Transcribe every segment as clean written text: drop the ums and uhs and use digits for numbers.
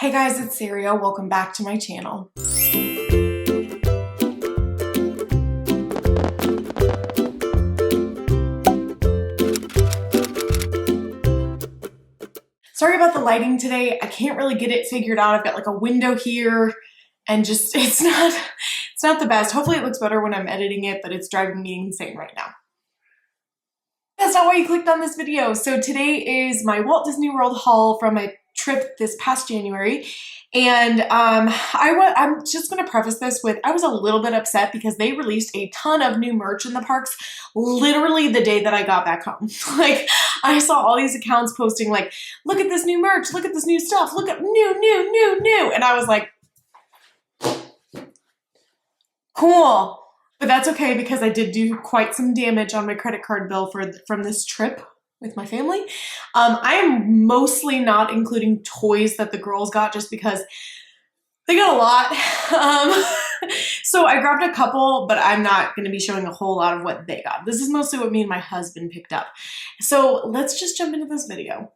Hey guys, it's Saria. Welcome back to my channel. Sorry about the lighting today. I can't really get it figured out. I've got like a window here and just, it's not the best. Hopefully it looks better when I'm editing it, but it's driving me insane right now. That's not why you clicked on this video. So today is my Walt Disney World haul from my trip this past January. And I'm just going to preface this with, I was a little bit upset because they released a ton of new merch in the parks literally the day that I got back home. Like, I saw all these accounts posting like, look at this new merch, look at this new stuff, look at new. And I was like, cool. But that's okay because I did do quite some damage on my credit card bill from this trip with my family. I am mostly not including toys that the girls got just because they got a lot. So I grabbed a couple, but I'm not going to be showing a whole lot of what they got. This is mostly what me and my husband picked up. So let's just jump into this video.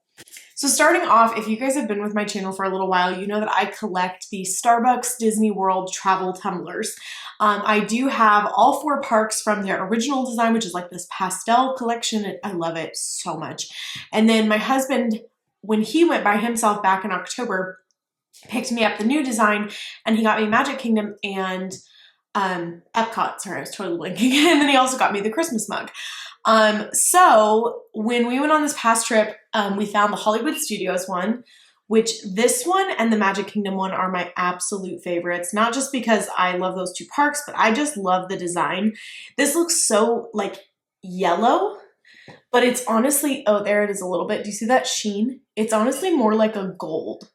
So starting off, if you guys have been with my channel for a little while, you know that I collect the Starbucks Disney World travel tumblers. I do have all 4 parks from their original design, which is like this pastel collection. I love it so much. And then my husband, when he went by himself back in October, picked me up the new design and he got me Magic Kingdom and Epcot. Sorry, I was totally blinking. And then he also got me the Christmas mug. So when we went on this past trip, we found the Hollywood Studios one, which this one and the Magic Kingdom one are my absolute favorites. Not just because I love those 2 parks, but I just love the design. This looks so like yellow, but it's honestly, oh, there it is a little bit. Do you see that sheen? It's honestly more like a gold.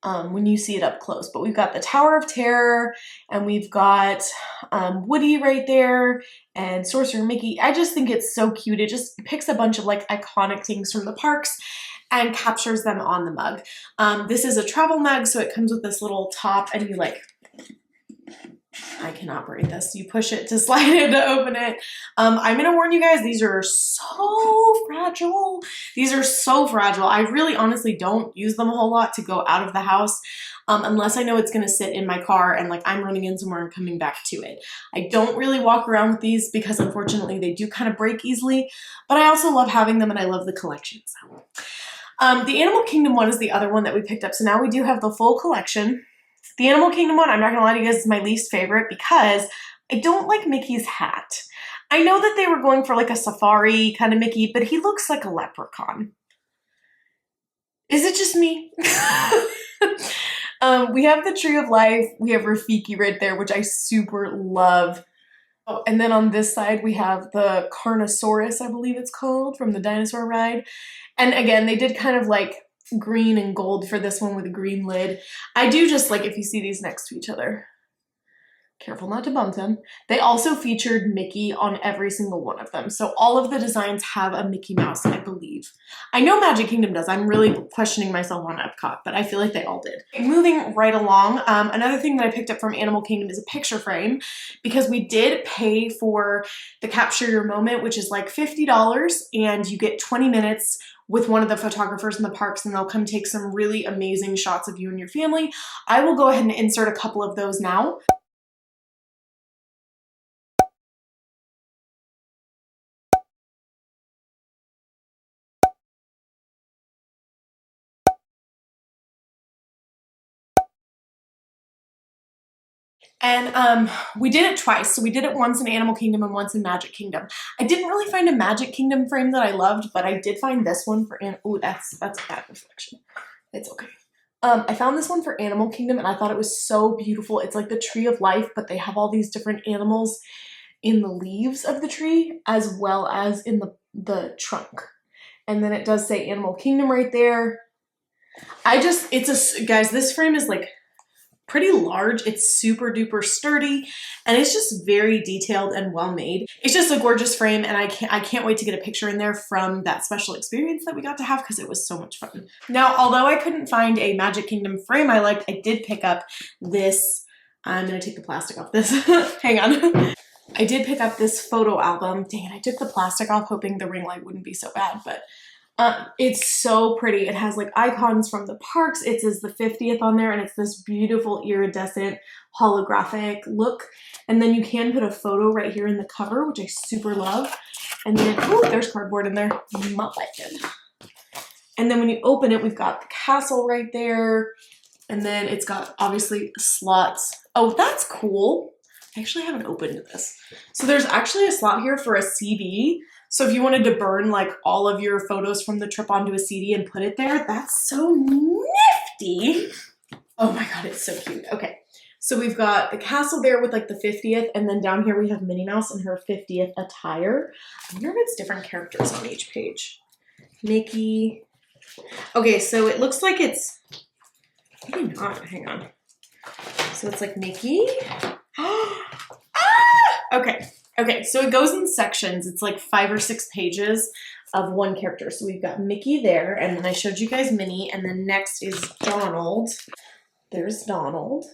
When you see it up close. But we've got the Tower of Terror and we've got Woody right there and Sorcerer Mickey. I just think it's so cute. It just picks a bunch of like iconic things from the parks and captures them on the mug. This is a travel mug, so it comes with this little top and you like, I can operate this. You push it to slide it to open it. I'm gonna warn you guys, these are so fragile. These are so fragile. I really honestly don't use them a whole lot to go out of the house unless I know it's gonna sit in my car and like I'm running in somewhere and coming back to it. I don't really walk around with these because unfortunately they do kind of break easily, but I also love having them and I love the collection. So. The Animal Kingdom one is the other one that we picked up. So now we do have the full collection. The Animal Kingdom one, I'm not gonna lie to you guys, is my least favorite because I don't like Mickey's hat. I know that they were going for like a safari kind of Mickey, but he looks like a leprechaun. Is it just me? We have the Tree of Life. We have Rafiki right there, which I super love. Oh, and then on this side, we have the Carnosaurus, I believe it's called, from the dinosaur ride. And again, they did kind of like green and gold for this one with a green lid. I do just like if you see these next to each other. Careful not to bump them. They also featured Mickey on every single one of them. So all of the designs have a Mickey Mouse, I believe. I know Magic Kingdom does. I'm really questioning myself on Epcot, but I feel like they all did. Moving right along, another thing that I picked up from Animal Kingdom is a picture frame because we did pay for the Capture Your Moment, which is like $50 and you get 20 minutes with one of the photographers in the parks and they'll come take some really amazing shots of you and your family. I will go ahead and insert a couple of those now. And we did it twice. So we did it once in Animal Kingdom and once in Magic Kingdom. I didn't really find a Magic Kingdom frame that I loved, but I did find this one for, ooh, that's a bad reflection. It's okay. I found this one for Animal Kingdom and I thought it was so beautiful. It's like the Tree of Life, but they have all these different animals in the leaves of the tree as well as in the trunk. And then it does say Animal Kingdom right there. Guys, this frame is like pretty large. It's super duper sturdy and it's just very detailed and well made. It's just a gorgeous frame and I can't wait to get a picture in there from that special experience that we got to have because it was so much fun. Now, although I couldn't find a Magic Kingdom frame I liked, I did pick up this. I'm gonna take the plastic off this. Hang on. I did pick up this photo album. Dang it, I took the plastic off hoping the ring light wouldn't be so bad, but It's so pretty. It has like icons from the parks. It says the 50th on there, and it's this beautiful iridescent holographic look. And then you can put a photo right here in the cover, which I super love. And then, oh, there's cardboard in there. Not like it. And then when you open it, we've got the castle right there. And then it's got obviously slots. Oh, that's cool. I actually haven't opened this. So there's actually a slot here for a CD. So if you wanted to burn like all of your photos from the trip onto a CD and put it there, that's so nifty. Oh my God, it's so cute. Okay, so we've got the castle there with like the 50th, and then down here we have Minnie Mouse in her 50th attire. I wonder if it's different characters on each page. Mickey. Okay, so it looks like it's, maybe not, hang on. So it's like Mickey. Okay, so it goes in sections. It's like 5 or 6 pages of one character. So we've got Mickey there, and then I showed you guys Minnie, and then next is Donald. There's Donald.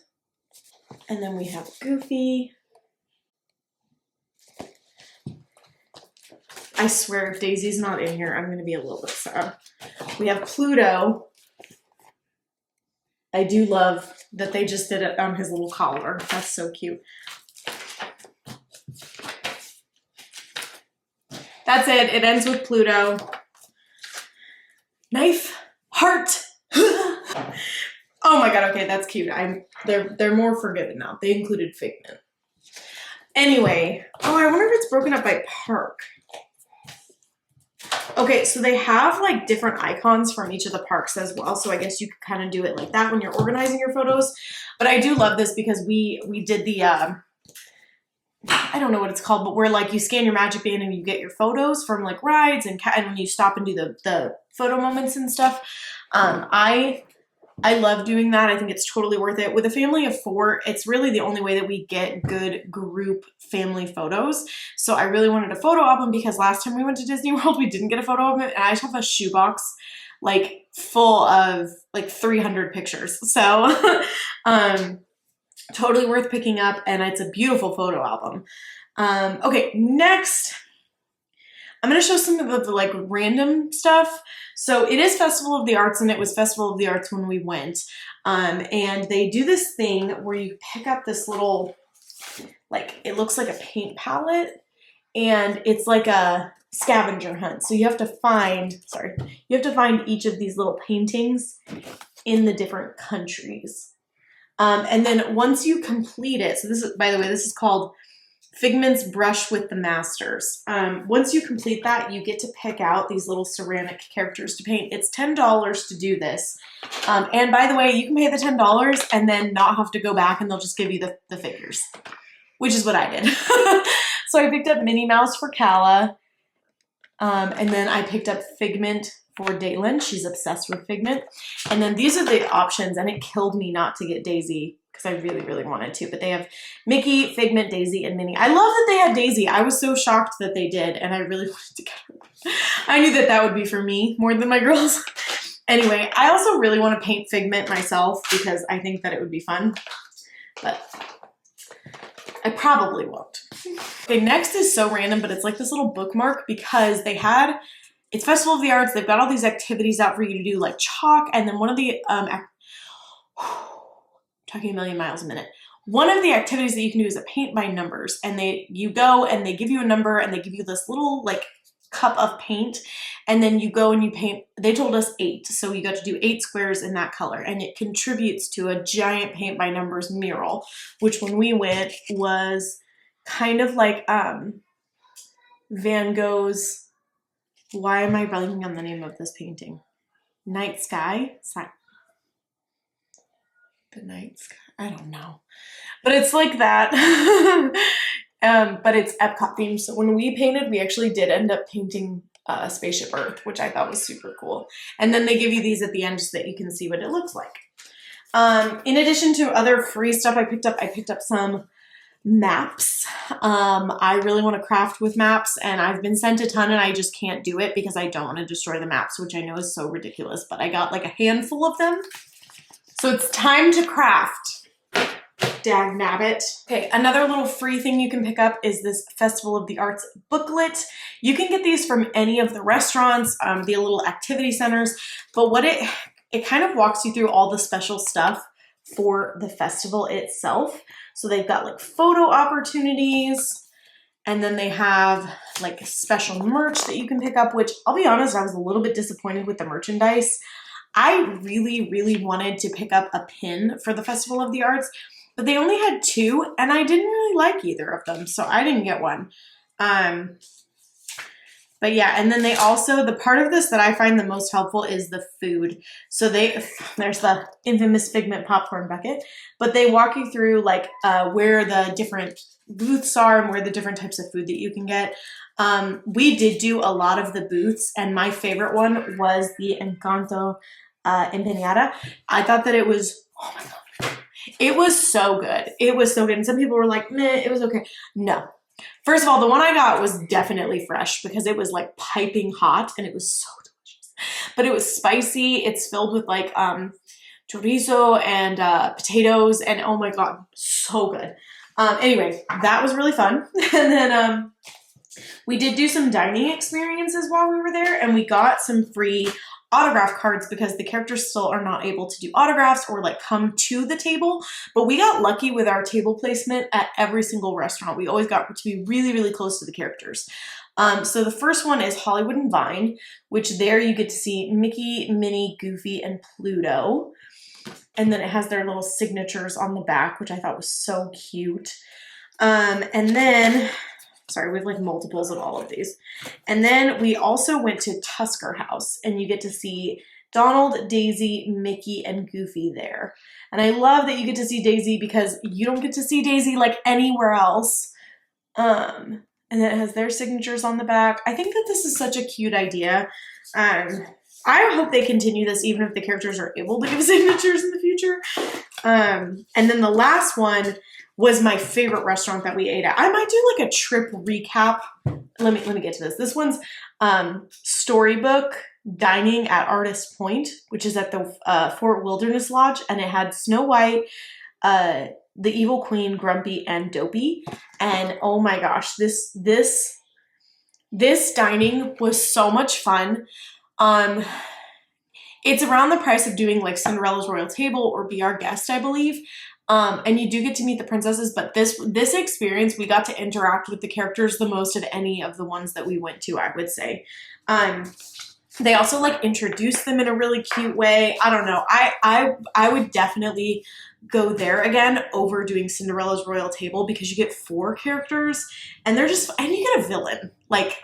And then we have Goofy. I swear if Daisy's not in here, I'm gonna be a little bit sad. We have Pluto. I do love that they just did it on his little collar. That's so cute. That's it. It ends with Pluto. Knife. Heart. Oh my God. Okay, that's cute. They're more forgiven now. They included Figment. Anyway. Oh, I wonder if it's broken up by park. Okay, so they have like different icons from each of the parks as well. So I guess you could kind of do it like that when you're organizing your photos. But I do love this because we did the I don't know what it's called, but where like you scan your Magic Band and you get your photos from like rides and when you stop and do the photo moments and stuff. I love doing that. I think it's totally worth it. With a family of 4, it's really the only way that we get good group family photos. So I really wanted a photo album because last time we went to Disney World, we didn't get a photo album, and I just have a shoebox like full of like 300 pictures. So totally worth picking up, and it's a beautiful photo album. Okay, next, I'm going to show some of the like random stuff. So it is Festival of the Arts, and it was Festival of the Arts when we went. And they do this thing where you pick up this little, like, it looks like a paint palette, and it's like a scavenger hunt. So you have to find, each of these little paintings in the different countries. And then once you complete it, so this is, by the way, this is called Figment's Brush with the Masters. Once you complete that, you get to pick out these little ceramic characters to paint. It's $10 to do this. And by the way, you can pay the $10 and then not have to go back, and they'll just give you the figures, which is what I did. So I picked up Minnie Mouse for Calla. And then I picked up Figment for Daylin. She's obsessed with Figment. And then these are the options, and it killed me not to get Daisy because I really, really wanted to. But they have Mickey, Figment, Daisy, and Minnie. I love that they had Daisy. I was so shocked that they did, and I really wanted to get her. I knew that that would be for me more than my girls. Anyway, I also really want to paint Figment myself because I think that it would be fun. But I probably won't. Okay, next is so random, but it's like this little bookmark because it's Festival of the Arts. They've got all these activities out for you to do, like chalk, and then one of the, talking a million miles a minute. One of the activities that you can do is a paint by numbers, and you go and they give you a number, and they give you this little like cup of paint, and then you go and you paint. They told us 8, so you got to do 8 squares in that color, and it contributes to a giant paint by numbers mural, which when we went was kind of like Van Gogh's, why am I blanking on the name of this painting? Night Sky? The Night Sky? I don't know. But it's like that. But it's Epcot themed. So when we painted, we actually did end up painting Spaceship Earth, which I thought was super cool. And then they give you these at the end so that you can see what it looks like. In addition to other free stuff I picked up some maps. I really want to craft with maps, and I've been sent a ton and I just can't do it because I don't want to destroy the maps, which I know is so ridiculous, but I got like a handful of them. So it's time to craft. dag nabbit. Okay, another little free thing you can pick up is this Festival of the Arts booklet. You can get these from any of the restaurants, the little activity centers, but what it kind of walks you through all the special stuff for the festival itself. So they've got like photo opportunities, and then they have like special merch that you can pick up, which I'll be honest, I was a little bit disappointed with the merchandise. I really, really wanted to pick up a pin for the Festival of the Arts, but they only had 2 and I didn't really like either of them, so I didn't get one. But yeah, and then they also, the part of this that I find the most helpful is the food. So there's the infamous Figment popcorn bucket, but they walk you through like where the different booths are and where the different types of food that you can get. We did do a lot of the booths, and my favorite one was the Encanto empanada. I thought that it was, oh my God, it was so good. It was so good. And some people were like, meh, it was okay. No. First of all, the one I got was definitely fresh because it was like piping hot and it was so delicious. But it was spicy. It's filled with like chorizo and potatoes, and oh my God, so good. Anyway, that was really fun. And then we did do some dining experiences while we were there, and we got some free autograph cards because the characters still are not able to do autographs or like come to the table, but we got lucky with our table placement at every single restaurant. We always got to be really, really close to the characters. So the first one is Hollywood and Vine, which there you get to see Mickey, Minnie, Goofy, and Pluto. And then it has their little signatures on the back, which I thought was so cute. And then, sorry, we have like multiples of all of these. And then we also went to Tusker House, and you get to see Donald, Daisy, Mickey, and Goofy there. And I love that you get to see Daisy because you don't get to see Daisy like anywhere else. And then it has their signatures on the back. I think that this is such a cute idea. I hope they continue this even if the characters are able to give signatures in the future. And then the last one was my favorite restaurant that we ate at. I might do like a trip recap. Let me get to this. This one's Storybook Dining at Artist Point, which is at the Fort Wilderness Lodge, and it had Snow White, the Evil Queen, Grumpy, and Dopey. And oh my gosh, this dining was so much fun. It's around the price of doing like Cinderella's Royal Table or Be Our Guest, I believe. And you do get to meet the princesses, but this experience, we got to interact with the characters the most of any of the ones that we went to, I would say. They also like introduced them in a really cute way. I don't know. I would definitely go there again over doing Cinderella's Royal Table because you get 4 characters and they're just, and you get a villain. Like,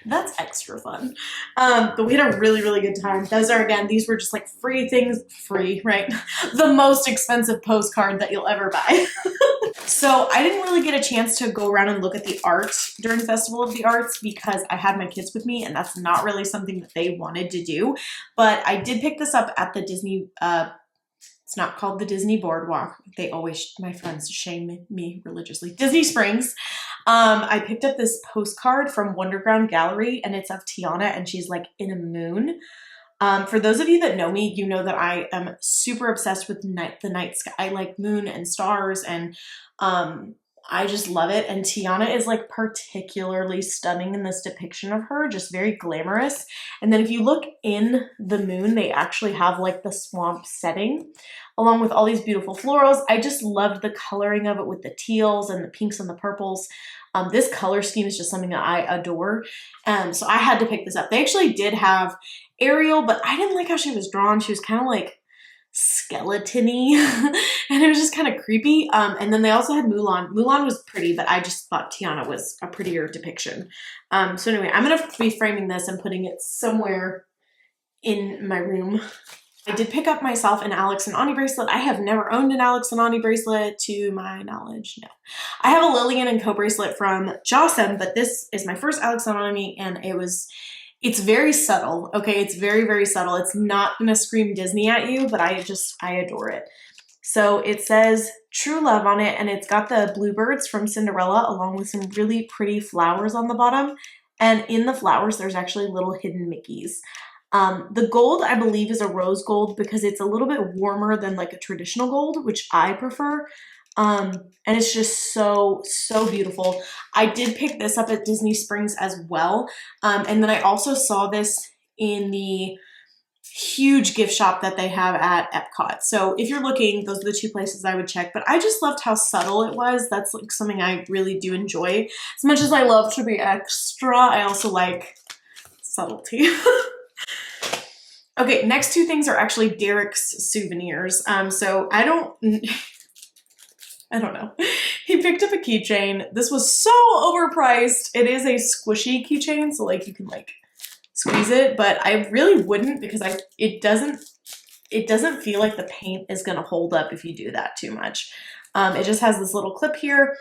that's extra fun. But we had a really, really good time. Those are, again, these were just like free things, free, right? The most expensive postcard that you'll ever buy. So I didn't really get a chance to go around and look at the art during Festival of the Arts because I had my kids with me and that's not really something that they wanted to do. But I did pick this up at the Disney, it's not called the Disney Boardwalk. They always, my friends shame me religiously. Disney Springs. I picked up this postcard from Wonderground Gallery and it's of Tiana and she's like in a moon. For those of you that know me, you know that I am super obsessed with the night sky, like moon and stars, and I just love it. And Tiana is like particularly stunning in this depiction of her, just very glamorous. And then if you look in the moon, they actually have like the swamp setting along with all these beautiful florals. I just loved the coloring of it with the teals and the pinks and the purples. This color scheme is just something that I adore. So I had to pick this up. They actually did have Ariel, but I didn't like how she was drawn. She was kind of like skeleton-y and it was just kind of creepy. And then they also had Mulan. Mulan was pretty, but I just thought Tiana was a prettier depiction. So anyway, I'm going to be framing this and putting it somewhere in my room. I did pick up myself an Alex and Ani bracelet. I have never owned an Alex and Ani bracelet to my knowledge, no. I have a Lillian and Co bracelet from Jossem, but this is my first Alex and Ani and it's very subtle, okay? It's very, very subtle. It's not gonna scream Disney at you, but I adore it. So it says True Love on it and it's got the bluebirds from Cinderella along with some really pretty flowers on the bottom. And in the flowers, there's actually little hidden Mickeys. The gold, I believe, is a rose gold because it's a little bit warmer than like a traditional gold, which I prefer. And it's just so, so beautiful. I did pick this up at Disney Springs as well. And then I also saw this in the huge gift shop that they have at Epcot. So if you're looking, those are the two places I would check. But I just loved how subtle it was. That's like something I really do enjoy. As much as I love to be extra, I also like subtlety. Okay, next two things are actually Derek's souvenirs. So I don't know. He picked up a keychain. This was so overpriced. It is a squishy keychain, so like you can like squeeze it, but I really wouldn't because it doesn't feel like the paint is gonna hold up if you do that too much. It just has this little clip here,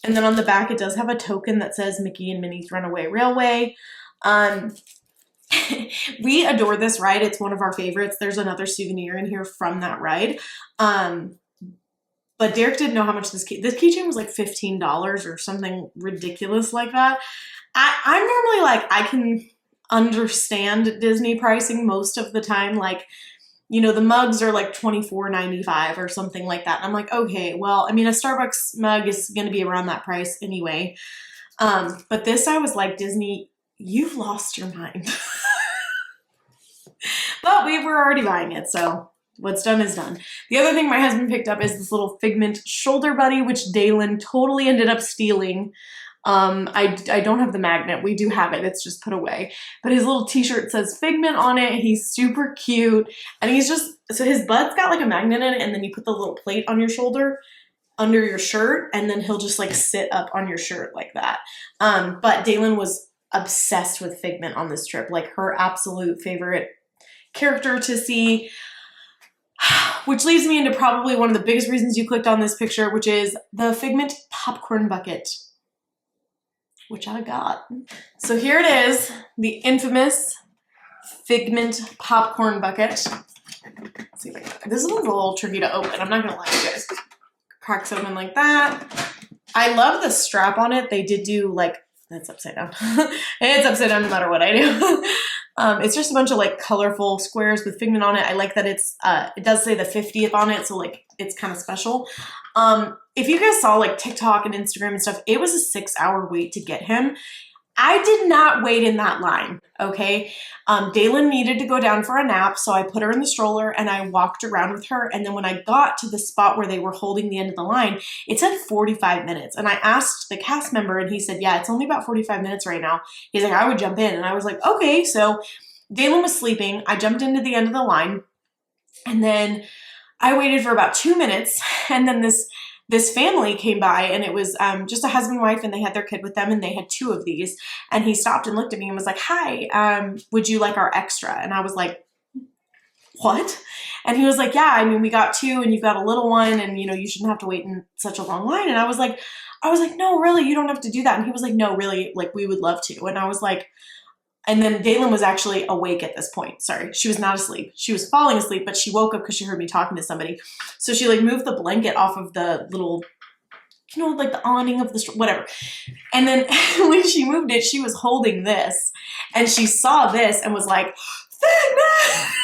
and then on the back it does have a token that says Mickey and Minnie's Runaway Railway. We adore this ride. It's one of our favorites. There's another souvenir in here from that ride. But Derek didn't know how much this keychain was, like $15 or something ridiculous like that. I'm normally like, I can understand Disney pricing most of the time. Like, you know, the mugs are like $24.95 or something like that. And I'm like, okay, well, I mean, a Starbucks mug is going to be around that price anyway. But this, I was like, Disney, you've lost your mind. But we were already buying it, so what's done is done. The other thing my husband picked up is this little Figment shoulder buddy, which Dalen totally ended up stealing. I don't have the magnet. We do have it. It's just put away. But his little t-shirt says Figment on it. He's super cute. And he's just, so his butt's got like a magnet in it, and then you put the little plate on your shoulder under your shirt, and then he'll just like sit up on your shirt like that. But Dalen was obsessed with Figment on this trip, like her absolute favorite character to see, which leads me into probably one of the biggest reasons you clicked on this picture, which is the Figment popcorn bucket, which I got. So here it is, the infamous Figment popcorn bucket. Let's see if I can, this one's a little tricky to open. I'm not gonna lie to you guys. Cracks open like that. I love the strap on it. They did do like, that's upside down. It's upside down no matter what I do. It's just a bunch of like colorful squares with Figment on it. I like that it's, it does say the 50th on it, so like it's kind of special. If you guys saw like TikTok and Instagram and stuff, it was a 6-hour wait to get him. I did not wait in that line, okay? Dalen needed to go down for a nap, so I put her in the stroller and I walked around with her. And then when I got to the spot where they were holding the end of the line, it said 45 minutes. And I asked the cast member and he said, yeah, it's only about 45 minutes right now. He's like, I would jump in. And I was like, okay. So Dalen was sleeping. I jumped into the end of the line and then I waited for about 2 minutes. And then this family came by, and it was just a husband and wife, and they had their kid with them, and they had 2 of these. And he stopped and looked at me and was like, hi, would you like our extra? And I was like, what? And he was like, yeah, I mean, we got 2 and you've got a little one, and you know, you shouldn't have to wait in such a long line. And I was like, no, really, you don't have to do that. And he was like, no, really, like we would love to. And I was like, and then Dalen was actually awake at this point. Sorry, she was not asleep. She was falling asleep, but she woke up because she heard me talking to somebody. So she like moved the blanket off of the little, you know, like the awning of the, whatever. And then when she moved it, she was holding this and she saw this and was like, Figment!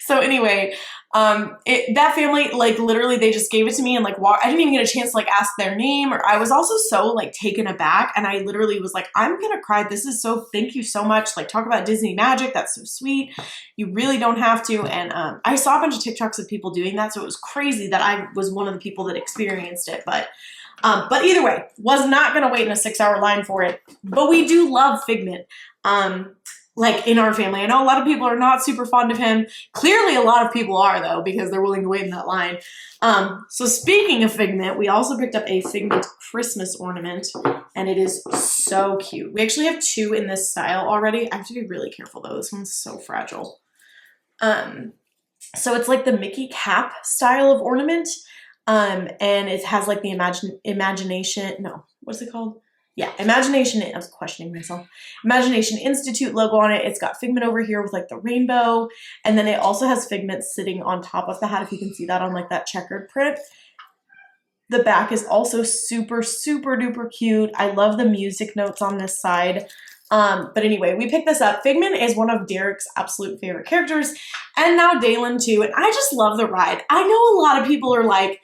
So anyway, that family, like literally they just gave it to me and like I didn't even get a chance to like ask their name, or I was also so like taken aback, and I literally was like, I'm gonna cry. This is so, thank you so much. Like, talk about Disney magic. That's so sweet. You really don't have to. And I saw a bunch of TikToks of people doing that, so it was crazy that I was one of the people that experienced it. But either way, was not gonna wait in a 6-hour line for it. But we do love Figment. Like in our family. I know a lot of people are not super fond of him. Clearly a lot of people are though, because they're willing to wait in that line. So speaking of Figment, we also picked up a Figment Christmas ornament, and it is so cute. We actually have 2 in this style already. I have to be really careful though. This one's so fragile. So it's like the Mickey cap style of ornament. And it has like the imagination, no, what's it called? Yeah, Imagination, I was questioning myself. Imagination Institute logo on it. It's got Figment over here with like the rainbow. And then it also has Figment sitting on top of the hat, if you can see that on like that checkered print. The back is also super, super duper cute. I love the music notes on this side. But anyway, we picked this up. Figment is one of Derek's absolute favorite characters, and now Dalen too. And I just love the ride. I know a lot of people are like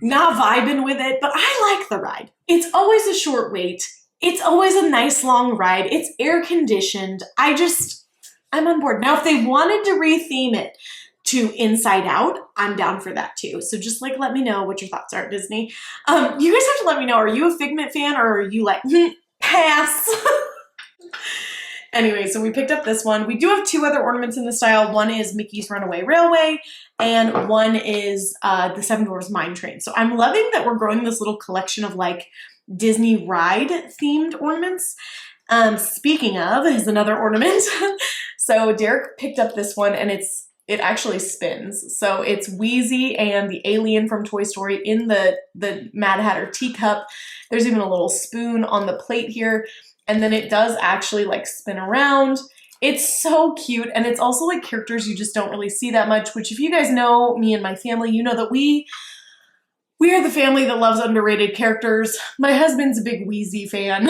not vibing with it, but I like the ride. It's always a short wait. It's always a nice long ride. It's air conditioned. I'm on board. Now, if they wanted to retheme it to Inside Out, I'm down for that too. So just like let me know what your thoughts are, Disney. You guys have to let me know. Are you a Figment fan or are you like, pass? Anyway, so we picked up this one. We do have two other ornaments in the style. One is Mickey's Runaway Railway, and one is the Seven Dwarfs Mine Train. So I'm loving that we're growing this little collection of like Disney ride themed ornaments. Speaking of, is another ornament. So Derek picked up this one, and it actually spins. So it's Wheezy and the alien from Toy Story in the Mad Hatter teacup. There's even a little spoon on the plate here. And then it does actually like spin around. It's so cute. And it's also like characters you just don't really see that much, which if you guys know me and my family, you know that we are the family that loves underrated characters. My husband's a big Wheezy fan.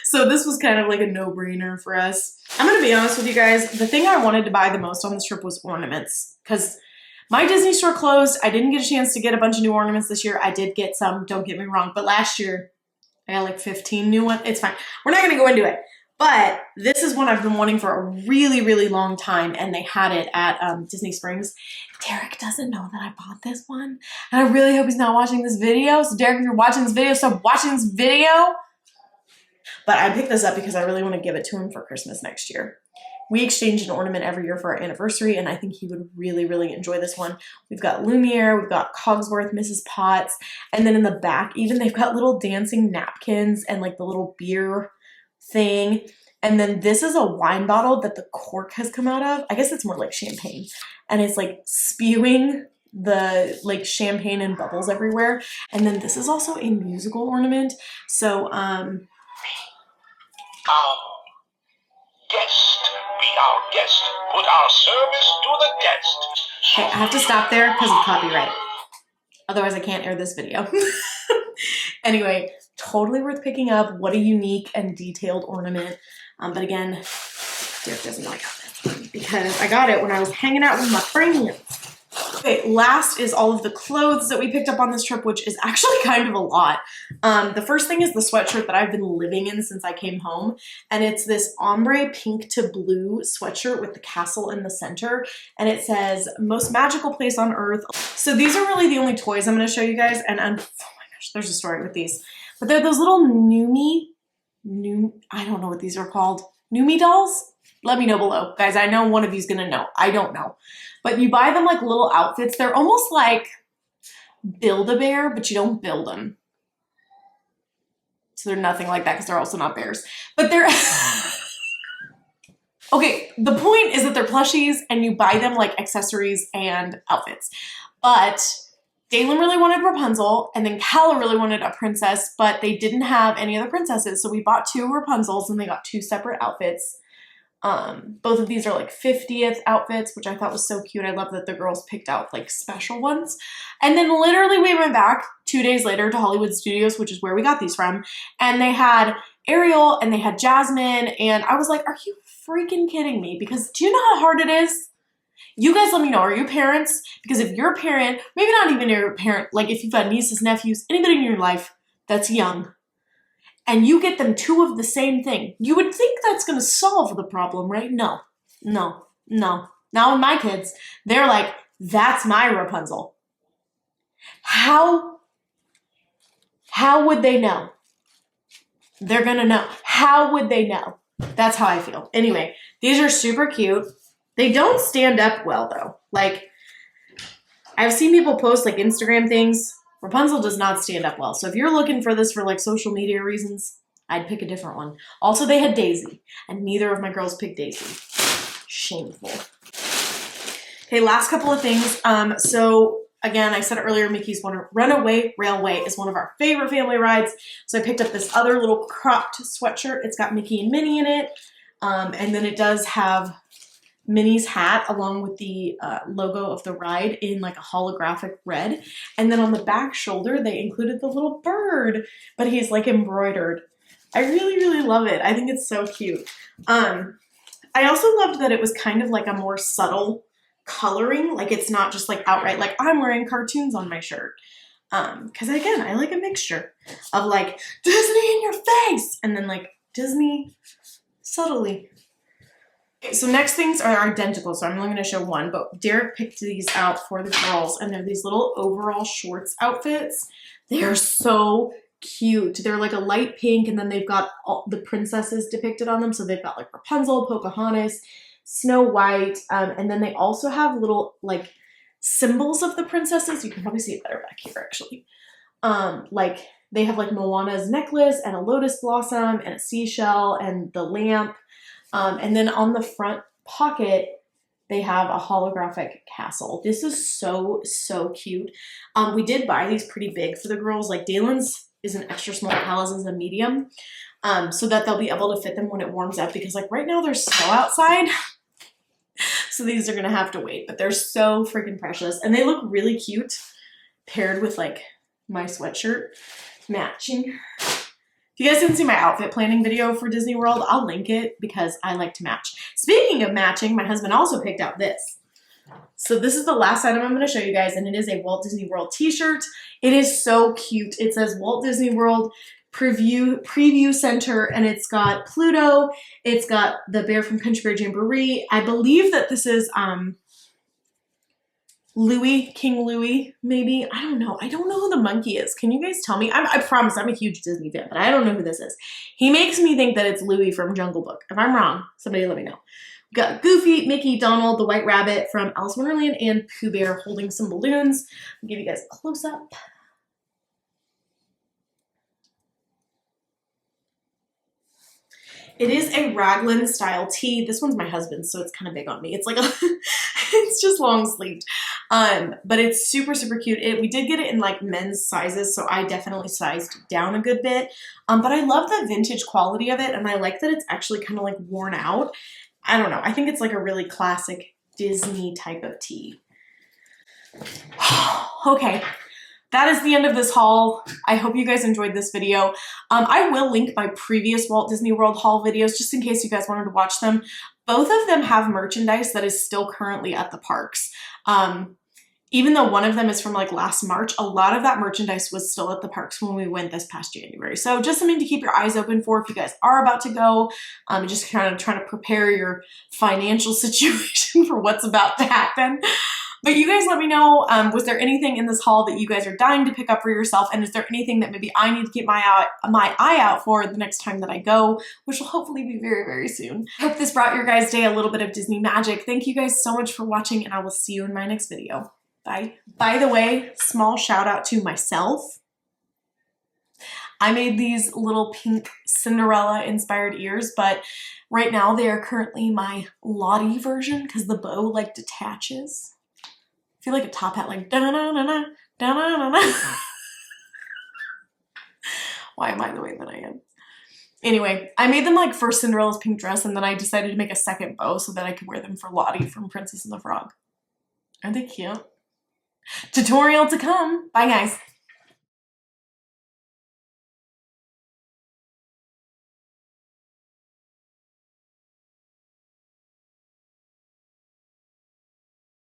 So this was kind of like a no-brainer for us. I'm going to be honest with you guys. The thing I wanted to buy the most on this trip was ornaments, because my Disney store closed. I didn't get a chance to get a bunch of new ornaments this year. I did get some, don't get me wrong. But last year, I got like 15 new ones. It's fine. We're not going to go into it. But this is one I've been wanting for a really, really long time. And they had it at Disney Springs. Derek doesn't know that I bought this one. And I really hope he's not watching this video. So Derek, if you're watching this video, stop watching this video. But I picked this up because I really want to give it to him for Christmas next year. We exchange an ornament every year for our anniversary, and I think he would really, really enjoy this one. We've got Lumiere, we've got Cogsworth, Mrs. Potts, and then in the back even they've got little dancing napkins and like the little beer thing. And then this is a wine bottle that the cork has come out of. I guess it's more like champagne. And it's like spewing the like champagne and bubbles everywhere. And then this is also a musical ornament. So, guest, be our guest, put our service to the guest. Okay, I have to stop there because of copyright. Otherwise I can't air this video. Anyway, totally worth picking up. What a unique and detailed ornament. But again, Derek doesn't know I got this one because I got it when I was hanging out with my friends. Okay, last is all of the clothes that we picked up on this trip, which is actually kind of a lot. The first thing is the sweatshirt that I've been living in since I came home. And it's this ombre pink to blue sweatshirt with the castle in the center. And it says, most magical place on earth. So these are really the only toys I'm going to show you guys. And oh my gosh, there's a story with these. But they're those little I don't know what these are called. Numi dolls? Let me know below. Guys, I know one of you's gonna know. I don't know. But you buy them like little outfits. They're almost like Build-A-Bear, but you don't build them. So they're nothing like that because they're also not bears. But they're... Okay, the point is that they're plushies and you buy them like accessories and outfits. But Dalen really wanted Rapunzel, and then Calla really wanted a princess, but they didn't have any other princesses. So we bought two Rapunzels and they got two separate outfits. Both of these are like 50th outfits, which I thought was so cute. I love that the girls picked out like special ones. And then literally we went back 2 days later to Hollywood Studios, which is where we got these from. And they had Ariel and they had Jasmine. And I was like, are you freaking kidding me? Because do you know how hard it is? You guys let me know, are you parents? Because if you're a parent, maybe not even your parent, like if you've got nieces, nephews, anybody in your life that's young, and you get them two of the same thing, you would think that's going to solve the problem, right? No, no, no. Now with my kids, they're like, that's my Rapunzel. How would they know? They're going to know. How would they know? That's how I feel. Anyway, these are super cute. They don't stand up well though. Like, I've seen people post like Instagram things. Rapunzel does not stand up well. So if you're looking for this for like social media reasons, I'd pick a different one. Also, they had Daisy, and neither of my girls picked Daisy. Shameful. Okay, last couple of things. So again, I said it earlier, Mickey's Runaway Railway is one of our favorite family rides. So I picked up this other little cropped sweatshirt. It's got Mickey and Minnie in it. And then it does have Minnie's hat along with the logo of the ride in like a holographic red. And then on the back shoulder, they included the little bird, but he's like embroidered. I really, really love it. I think it's so cute. I also loved that it was kind of like a more subtle coloring. Like it's not just like outright like I'm wearing cartoons on my shirt. Because again, I like a mixture of like Disney in your face and then like Disney subtly. Okay, so next things are identical, so I'm only going to show one, but Derek picked these out for the girls, and they're these little overall shorts outfits. They are so cute. They're like a light pink, and then they've got all the princesses depicted on them, so they've got like Rapunzel, Pocahontas, Snow White, and then they also have little like symbols of the princesses. You can probably see it better back here, actually. Like they have like Moana's necklace, and a lotus blossom, and a seashell, and the lamp. And then on the front pocket, they have a holographic castle. This is so, so cute. We did buy these pretty big for the girls. Like Dalen's is an extra small, Hal's is a medium, so that they'll be able to fit them when it warms up because like right now there's snow outside. So these are gonna have to wait, but they're so freaking precious. And they look really cute paired with like my sweatshirt matching. If you guys didn't see my outfit planning video for Disney World, I'll link it because I like to match. Speaking of matching, my husband also picked out this. So this is the last item I'm going to show you guys, and it is a Walt Disney World t-shirt. It is so cute. It says Walt Disney World Preview Center, and it's got Pluto. It's got the bear from Country Bear Jamboree. I believe that this is Louis, King Louis, maybe. I don't know. I don't know who the monkey is. Can you guys tell me? I promise I'm a huge Disney fan, but I don't know who this is. He makes me think that it's Louis from Jungle Book. If I'm wrong, somebody let me know. We got Goofy, Mickey, Donald, the White Rabbit from Alice in Wonderland, and Pooh Bear holding some balloons. I'll give you guys a close-up. It is a raglan style tee. This one's my husband's, so it's kind of big on me. It's like a, it's just long sleeved. But it's super, super cute. We did get it in like men's sizes, so I definitely sized down a good bit. But I love the vintage quality of it, and I like that it's actually kind of like worn out. I don't know. I think it's like a really classic Disney type of tee. Okay. That is the end of this haul. I hope you guys enjoyed this video. I will link my previous Walt Disney World haul videos just in case you guys wanted to watch them. Both of them have merchandise that is still currently at the parks. Even though one of them is from like last March, a lot of that merchandise was still at the parks when we went this past January. So just something to keep your eyes open for if you guys are about to go. Just kind of trying to prepare your financial situation for what's about to happen. But you guys let me know, was there anything in this haul that you guys are dying to pick up for yourself? And is there anything that maybe I need to keep my eye out for the next time that I go, which will hopefully be very, very soon. I hope this brought your guys' day a little bit of Disney magic. Thank you guys so much for watching, and I will see you in my next video. Bye. By the way, small shout out to myself. I made these little pink Cinderella inspired ears, but right now they are currently my Lottie version because the bow like detaches. I feel like a top hat, like da-na-na-na, da-na-na-na. Why am I the way that I am? Anyway, I made them like for Cinderella's pink dress, and then I decided to make a second bow so that I could wear them for Lottie from Princess and the Frog. Aren't they cute? Tutorial to come. Bye, guys.